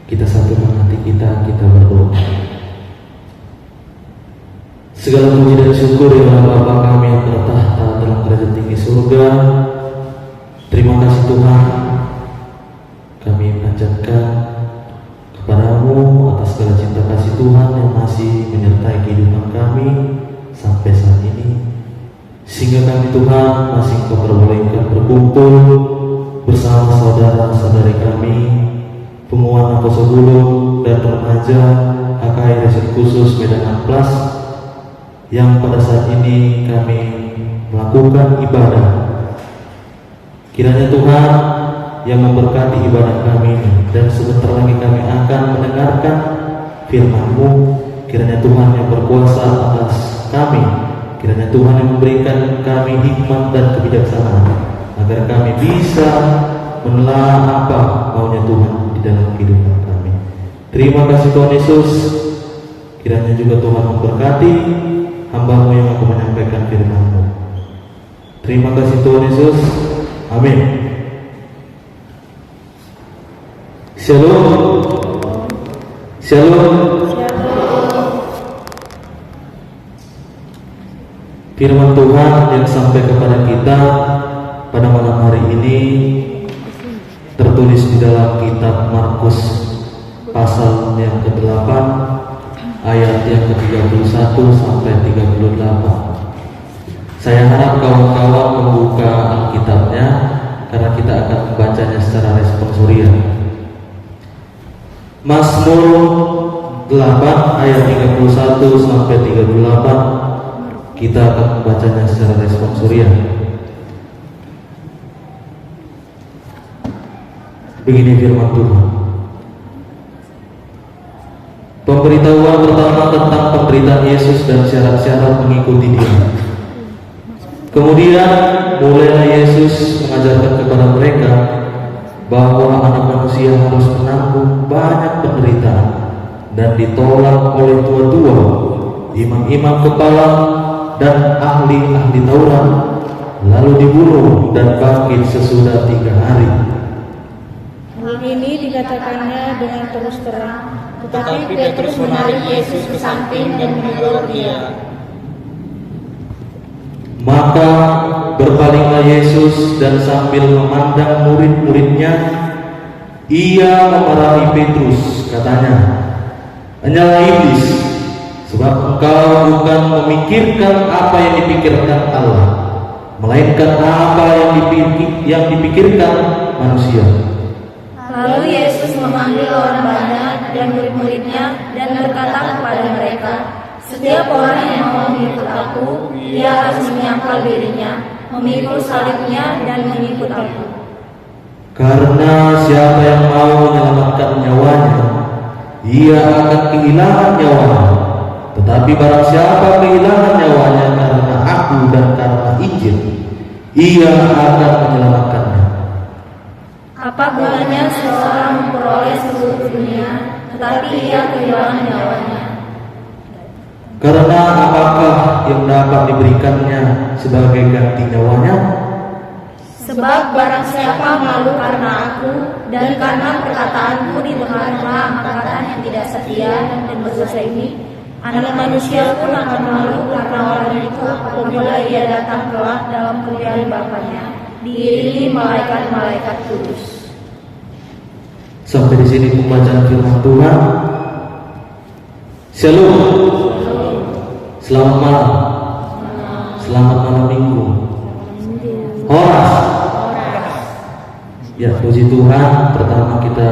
Kita satukan hati kita berdoa. Segala puji dan syukur ya Bapa kami yang bertahta dalam kerajaan tinggi surga. Terima kasih Tuhan, kami panjatkan kepadamu atas segala cinta kasih Tuhan yang masih menyertai kehidupan kami sampai saat ini, sehingga kami Tuhan masih Kau perbolehkan berkumpul bersama saudara-saudari kami, penguat Apostol dan remaja HKI Residen Khusus Medan Amplas, yang pada saat ini kami melakukan ibadah. Kiranya Tuhan yang memberkati ibadah kami ini, dan sebentar lagi kami akan mendengarkan firman-Mu. Kiranya Tuhan yang berkuasa atas kami, kiranya Tuhan yang memberikan kami hikmat dan kebijaksanaan, agar kami bisa menelaah apa maunya Tuhan di dalam kehidupan kami. Terima kasih Tuhan Yesus. Kiranya juga Tuhan memberkati hamba-Mu yang akan menyampaikan firman-Mu. Terima kasih Tuhan Yesus. Amin. Shalom. Shalom. Firman Tuhan yang sampai kepada kita pada malam hari ini tertulis di dalam kitab Markus pasal yang ke-8 ayat yang ke-31 sampai 38. Saya harap kawan-kawan membuka Alkitabnya, karena kita akan membacanya secara responsorial. Mazmur 8 ayat 31 sampai 38, kita akan membacanya secara responsorial. Begini firman Tuhan. Pemberitahuan pertama tentang pemberitaan Yesus dan syarat-syarat mengikuti Dia. Kemudian mulailah Yesus mengajarkan kepada mereka bahwa Anak Manusia harus menanggung banyak penderitaan dan ditolak oleh tua-tua, imam-imam kepala dan ahli-ahli Taurat, lalu dibunuh dan bangkit sesudah 3 hari. Hal ini dikatakannya dengan terus terang, tetapi Petrus menarik Yesus ke samping dan menegur Dia. Maka berpalinglah Yesus dan sambil memandang murid-muridnya, Ia memarahi Petrus, katanya, "Hanyalah iblis, sebab engkau bukan memikirkan apa yang dipikirkan Allah, melainkan apa yang dipikirkan manusia." Lalu Yesus memanggil orang banyak dan murid-muridnya dan berkata kepada mereka, "Setiap orang yang mau mengikut Aku, dia harus menyangkal dirinya, memikul salibnya dan mengikut Aku. Karena siapa yang mau menyelamatkan nyawanya, ia akan kehilangan nyawanya. Tetapi barang siapa kehilangan nyawanya karena Aku dan karena Injil, ia akan menyelamatkannya. Apa gunanya seorang memperoleh seluruh dunia, tetapi ia kehilangan nyawanya? Karena apakah yang dapat diberikannya sebagai ganti nyawanya? Sebab barang siapa malu karena Aku dan karena perkataanku di tengah-tengah angkatan yang tidak setia dan berdosa ini, Anak Manusia pun akan malu karena orang itu apabila Ia datang kelak dalam kemuliaan Bapanya, diiringi malaikat-malaikat kudus. Sampai di sini pembacaan firman Tuhan. Shalom. Selamat malam. Selamat malam Minggu. Horas. Ya, puji Tuhan. Pertama kita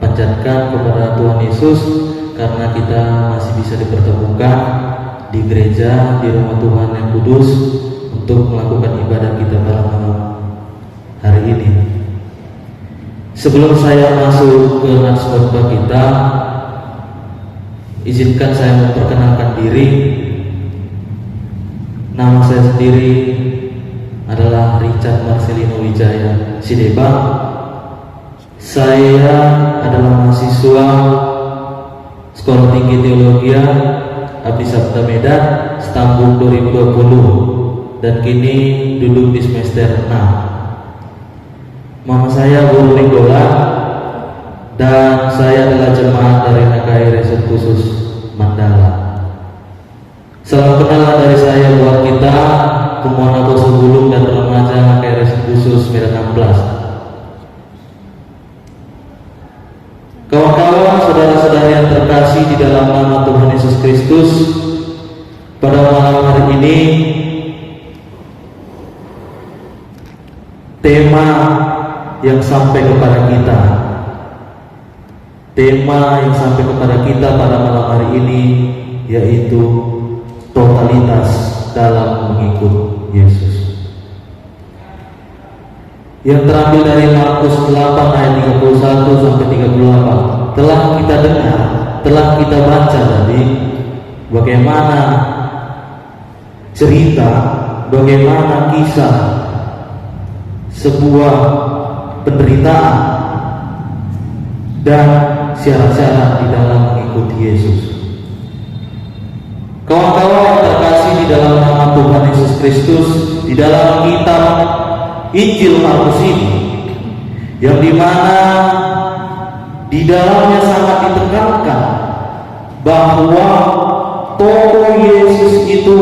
panjatkan kepada Tuhan Yesus karena kita masih bisa dipertemukan di gereja, di rumah Tuhan yang kudus untuk melakukan ibadah kita pada malam hari ini. Sebelum saya masuk ke naskah kita, izinkan saya memperkenalkan diri. Nama saya sendiri adalah Richard Marcelino Wijaya Sidebang. Saya adalah mahasiswa Sekolah Tinggi Teologi Abdi Sabda Medan Setambung 2020 dan kini duduk di semester 6. Mama saya guru Nigola, dan saya adalah jemaat dari HKRI Resort Khusus Mandala. Salam kenal dari saya buat kita Pemuan Apostol Bulung dan remaja HKRI Resort Khusus Medan 16. Kawan-kawan, saudara-saudara yang terkasih di dalam nama Tuhan Yesus Kristus, pada malam hari ini tema yang sampai kepada kita pada malam hari ini yaitu totalitas dalam mengikut Yesus. Yang terambil dari Markus 8 ayat 31 sampai 38. Telah kita dengar, telah kita baca tadi bagaimana cerita, bagaimana kisah sebuah penderitaan dan syarat-syarat di dalam mengikuti Yesus. Kawan-kawan yang terkasih di dalam nama Tuhan Yesus Kristus, di dalam kitab Injil Markus ini, yang dimana di dalamnya sangat ditekankan bahwa tokoh Yesus itu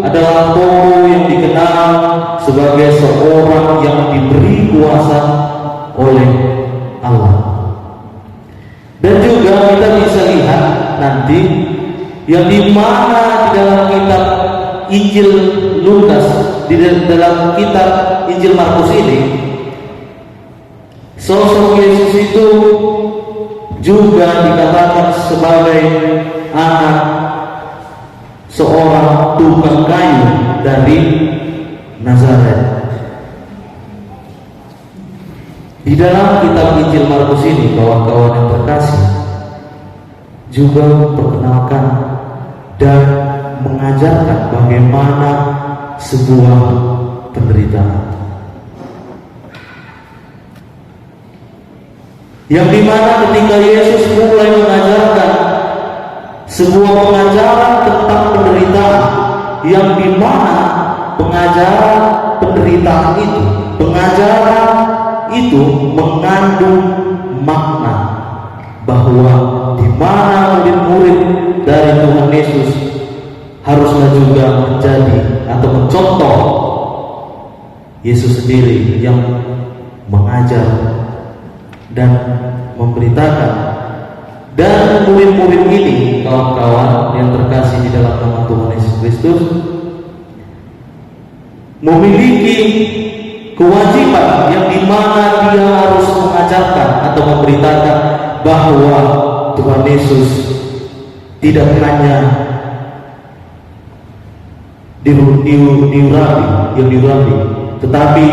adalah tokoh yang dikenal sebagai seorang yang diberi kuasa oleh Allah. Dan juga kita bisa lihat nanti yang dimana di dalam kitab Injil Lukas, di dalam kitab Injil Markus ini, sosok Yesus itu juga dikatakan sebagai anak seorang tukang kayu dari Nazaret. Di dalam kitab Injil Markus ini, kawan-kawan yang terkasih, juga memperkenalkan dan mengajarkan bagaimana sebuah penderitaan, yang dimana ketika Yesus mulai mengajarkan sebuah pengajaran tentang penderitaan, yang dimana pengajaran penderitaan itu, pengajaran itu mengandung makna bahwa di mana murid-murid dari Tuhan Yesus haruslah juga menjadi atau mencontoh Yesus sendiri yang mengajar dan memberitakan. Dan murid-murid ini, kawan-kawan yang terkasih di dalam nama Tuhan Yesus Kristus, memiliki kewajiban yang dimana dia harus mengajarkan atau memberitakan bahwa Tuhan Yesus tidak hanya diurapi, tetapi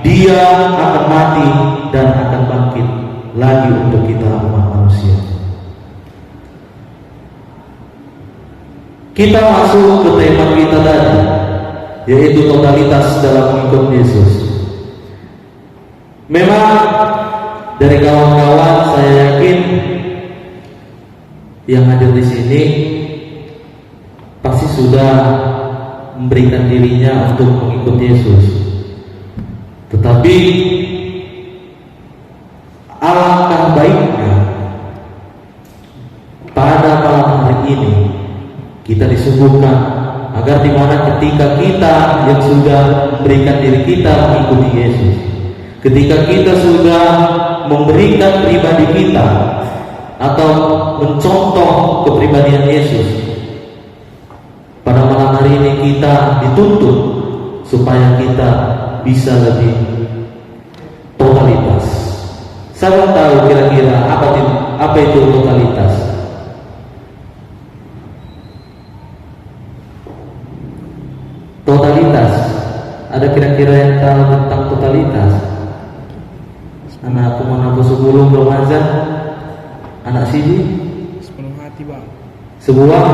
dia akan mati dan akan bangkit lagi untuk kita umat manusia. Kita masuk ke tema kita tadi, yaitu totalitas dalam mengikut Yesus. Memang dari kawan-kawan saya yakin yang hadir di sini pasti sudah memberikan dirinya untuk mengikut Yesus. Tetapi alangkah baiknya pada malam hari ini kita disuguhkan agar dimana ketika kita yang sudah memberikan diri kita mengikuti Yesus, ketika kita sudah memberikan pribadi kita atau mencontoh kepribadian Yesus, pada malam hari ini kita dituntut supaya kita bisa lebih totalitas. Saya tahu kira-kira apa itu totalitas. Totalitas, ada kira-kira yang tahu tentang totalitas? Anak Pemuan Apostol Bulung remaja, anak sini sepenuh hati, Bang. Sebuah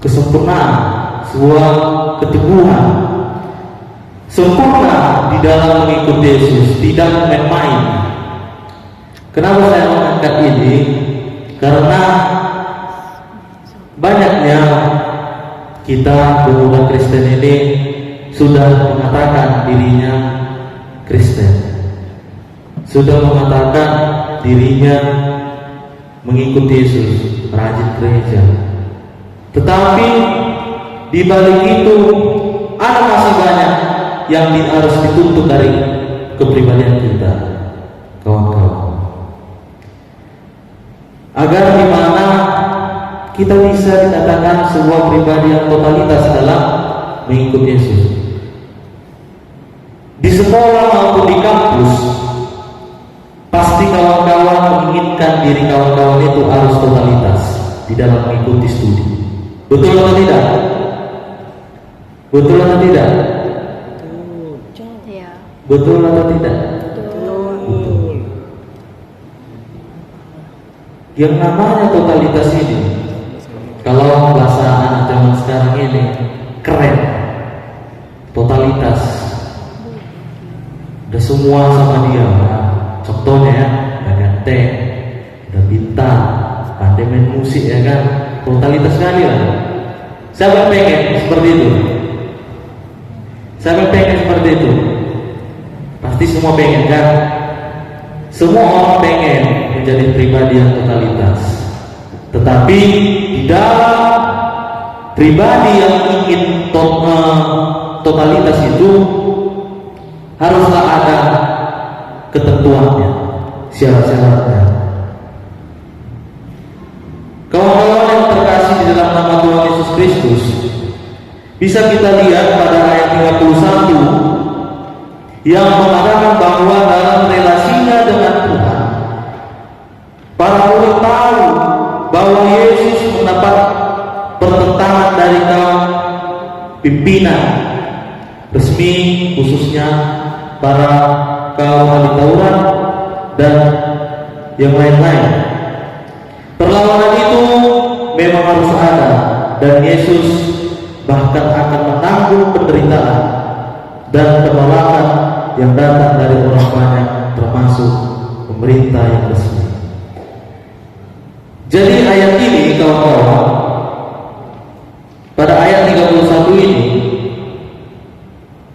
kesempurnaan, sebuah keteguhan, sempurna di dalam mengikuti Yesus, tidak main-main. Kenapa saya mengangkat ini? Karena banyaknya kita pemuda Kristen ini sudah mengatakan dirinya Kristen, sudah mengatakan dirinya mengikuti Yesus, rajin gereja. Tetapi di balik itu ada masih banyak yang harus dituntut dari kepribadian kita, kawan-kawan. Agar dimana kita bisa dikatakan sebuah pribadi yang totalitas dalam mengikuti Yesus. Di sekolah maupun di kampus, pasti kawan-kawan menginginkan diri kawan-kawan itu harus totalitas di dalam mengikuti studi. Betul atau tidak? Betul atau tidak? Ya. Betul atau tidak? Betul. Yang namanya totalitas ini, kalau bahasa anak zaman sekarang ini, keren. Totalitas. Udah semua sama dia. Nah, contohnya ya, udah ganteng, udah bintang, pandai main musik ya kan, totalitas sekali lah. Siapa pengen seperti itu? Siapa pengen seperti itu? Pasti semua pengen kan? Semua orang pengen menjadi pribadi yang totalitas. Tetapi di dalam pribadi yang ingin totalitas itu haruslah ada ketentuannya, syarat-syaratnya. Kawan-kawan yang terkasih di dalam nama Tuhan Yesus Kristus, bisa kita lihat pada ayat 31 yang mengatakan bahwa dalam relasinya dengan Tuhan, para murid tahu bahwa Yesus mendapat pertentangan dari kaum pimpinan resmi, khususnya para kaum ahli Taurat dan yang lain-lain. Perlawanan itu memang harus ada, dan Yesus bahkan akan menanggung penderitaan dan penolakan yang datang dari orang banyak, termasuk pemerintah yang resmi. Jadi ayat ini kawan-kawan, pada ayat 31 ini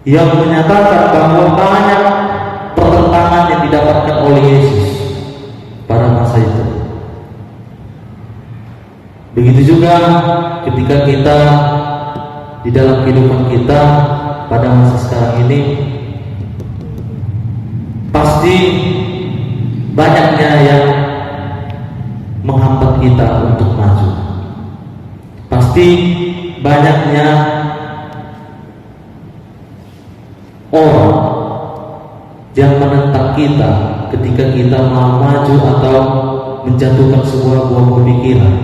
yang menyatakan bahwa banyak pertentangan yang didapatkan oleh Yesus pada masa itu. Begitu juga ketika kita di dalam kehidupan kita pada masa sekarang ini, pasti banyaknya yang menghambat kita untuk maju. Pasti banyaknya orang yang menentang kita ketika kita mau maju atau menjatuhkan sebuah buah pemikiran.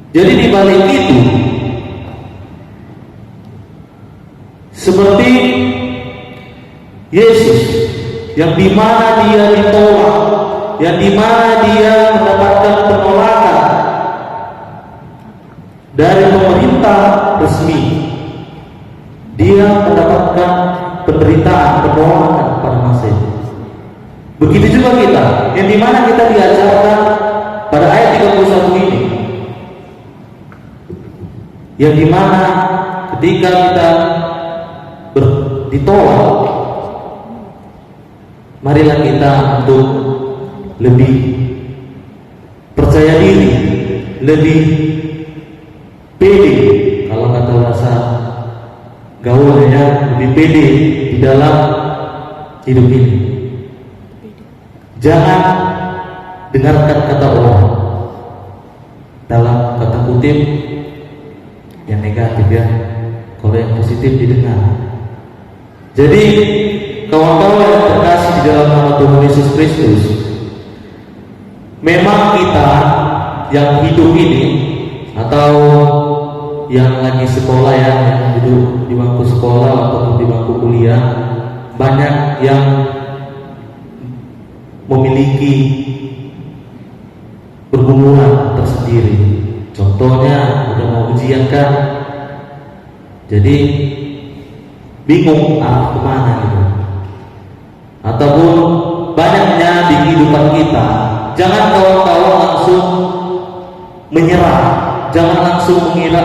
Jadi di balik itu, seperti Yesus yang dimana dia ditolak, yang dimana dia mendapatkan penolakan dari pemerintah resmi, dia mendapatkan penderitaan, penolakan pada masa itu. Begitu juga kita, yang dimana kita diajarkan pada ayat 31 ini, yang dimana ketika kita ditolak, marilah kita untuk lebih percaya diri, lebih pede, kalau kata bahasa gaulnya, lebih pede di dalam hidup ini. Jangan dengarkan kata orang, dalam kata kutip yang negatif ya, kalau yang positif didengar. Jadi kawan-kawan yang terkasih di dalam nama Tuhan Yesus Kristus, memang kita yang hidup ini atau yang lagi sekolah ya, yang duduk di bangku sekolah ataupun di bangku kuliah, banyak yang memiliki pergumulan tersendiri. Contohnya udah mau ujian kan, jadi bingung arah kemana gitu. Ataupun banyaknya di kehidupan kita, jangan kawan-kawan langsung menyerah, jangan langsung mengira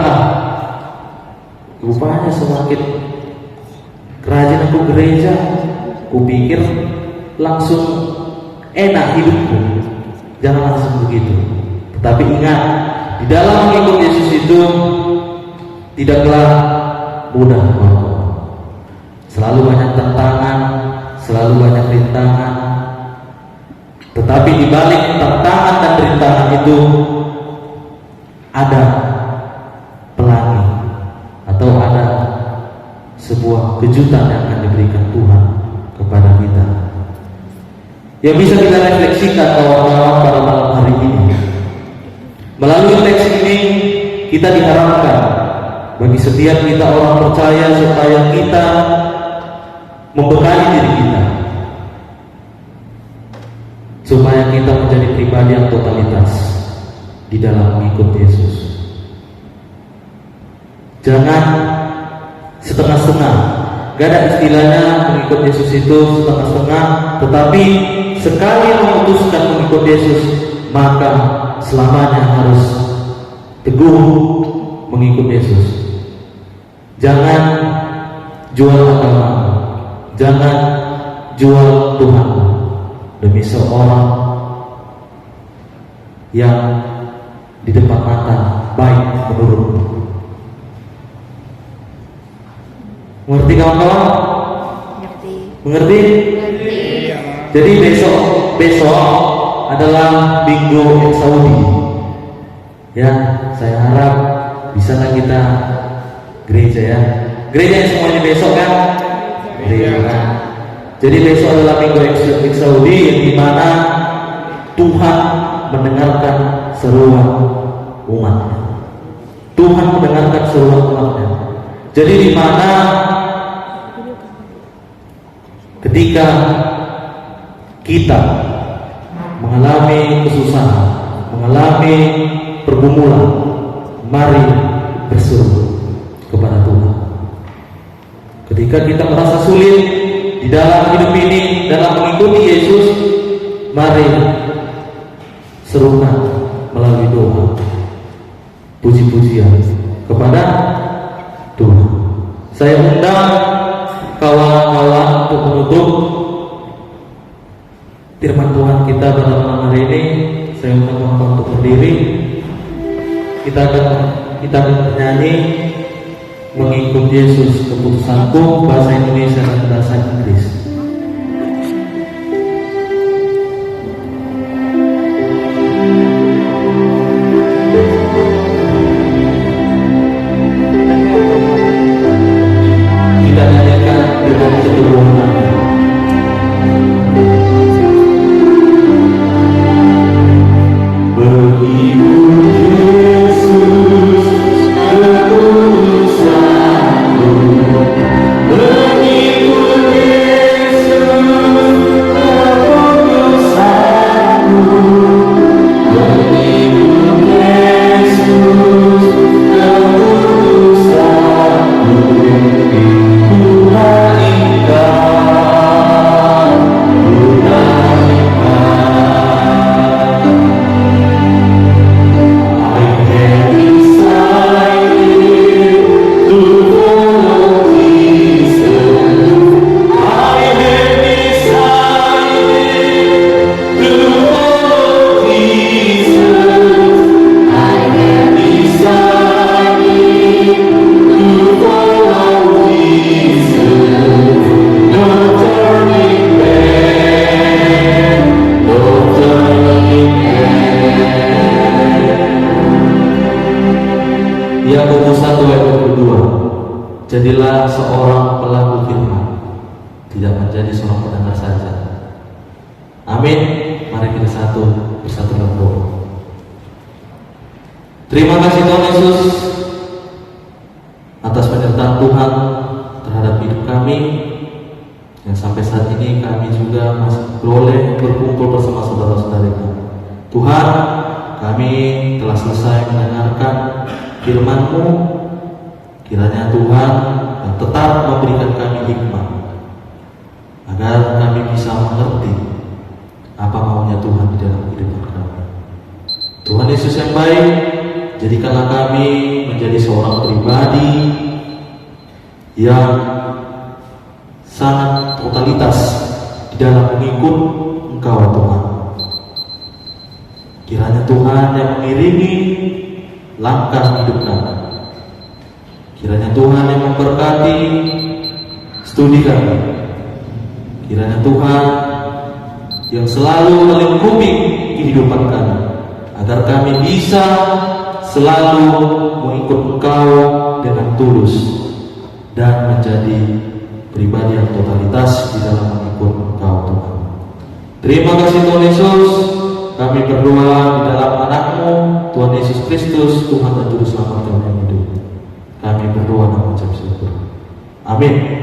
rupanya semakin rajin aku gereja, kupikir langsung enak hidupku. Jangan langsung begitu. Tetapi ingat, di dalam mengikut Yesus itu tidaklah mudah, Bapak. Selalu banyak tantangan, selalu banyak rintangan. Tetapi di balik tantangan dan rintangan itu ada pelangi atau ada sebuah kejutan yang akan diberikan Tuhan kepada kita. Yang bisa kita refleksikan kawan-kawan pada malam hari ini. Melalui teks ini kita diharapkan bagi setiap kita orang percaya supaya kita membekali diri kita, supaya kita menjadi pribadi yang totalitas di dalam mengikut Yesus. Jangan setengah-setengah. Gak ada istilahnya mengikut Yesus itu setengah-setengah, tetapi sekali memutuskan mengikut Yesus, maka selamanya harus teguh mengikut Yesus. Jangan jual agama, jangan jual Tuhan demi seorang yang di depan mata baik menurutmu. Mengerti kawan-kawan? Mengerti? Jadi besok adalah Minggu Saudi. Ya, saya harap bisalah kita gereja ya. Gereja yang semuanya besok kan? Gereja kan? Jadi besok adalah Minggu Saudi, yang dimana Tuhan mendengarkan seruan umatnya. Tuhan mendengarkan seruan umatnya. Jadi dimana ketika kita mengalami kesusahan, mengalami pergumulan, mari berseru kepada Tuhan. Ketika kita merasa sulit di dalam hidup ini, dalam mengikuti Yesus, mari serukan melalui doa, puji-pujian kepada Tuhan. Saya undang kawan-kawan untuk menutup firman Tuhan kita pada malam hari ini. Saya undang kawan-kawan untuk berdiri. Kita akan bernyanyi mengikut Yesus, keputusanku, bahasa Indonesia dan bahasa Inggris. Kita nyanyikan dengan seluruh hati. Yakobus 1 ayat 22. Jadilah seorang pelaku firman, tidak menjadi seorang pendengar saja. Amin. Mari kita bersatu dalam doa. Terima kasih Tuhan Yesus atas penyertaan Tuhan terhadap hidup kami, yang sampai saat ini kami juga masih boleh berkumpul bersama saudara-saudari kami. Tuhan, kami telah selesai mendengarkan firman-Mu. Kiranya Tuhan tetap memberikan kami hikmah agar kami bisa mengerti apa maunya Tuhan di dalam kehidupan kami. Tuhan Yesus yang baik, jadikanlah kami menjadi seorang pribadi yang sangat totalitas di dalam mengikut Engkau Tuhan. Kiranya Tuhan yang mengiringi langkah hidup kami. Kiranya Tuhan yang memberkati studi kami. Kiranya Tuhan yang selalu melingkupi kehidupan kami, agar kami bisa selalu mengikut Engkau dengan tulus dan menjadi pribadi yang totalitas di dalam mengikut Engkau Tuhan. Terima kasih Tuhan Yesus. Kami berdoa di dalam anak-Mu Tuhan Yesus Kristus, Tuhan dan Juru Selamat kami yang hidup. Kami berdoa dan mengucap syukur. Amin.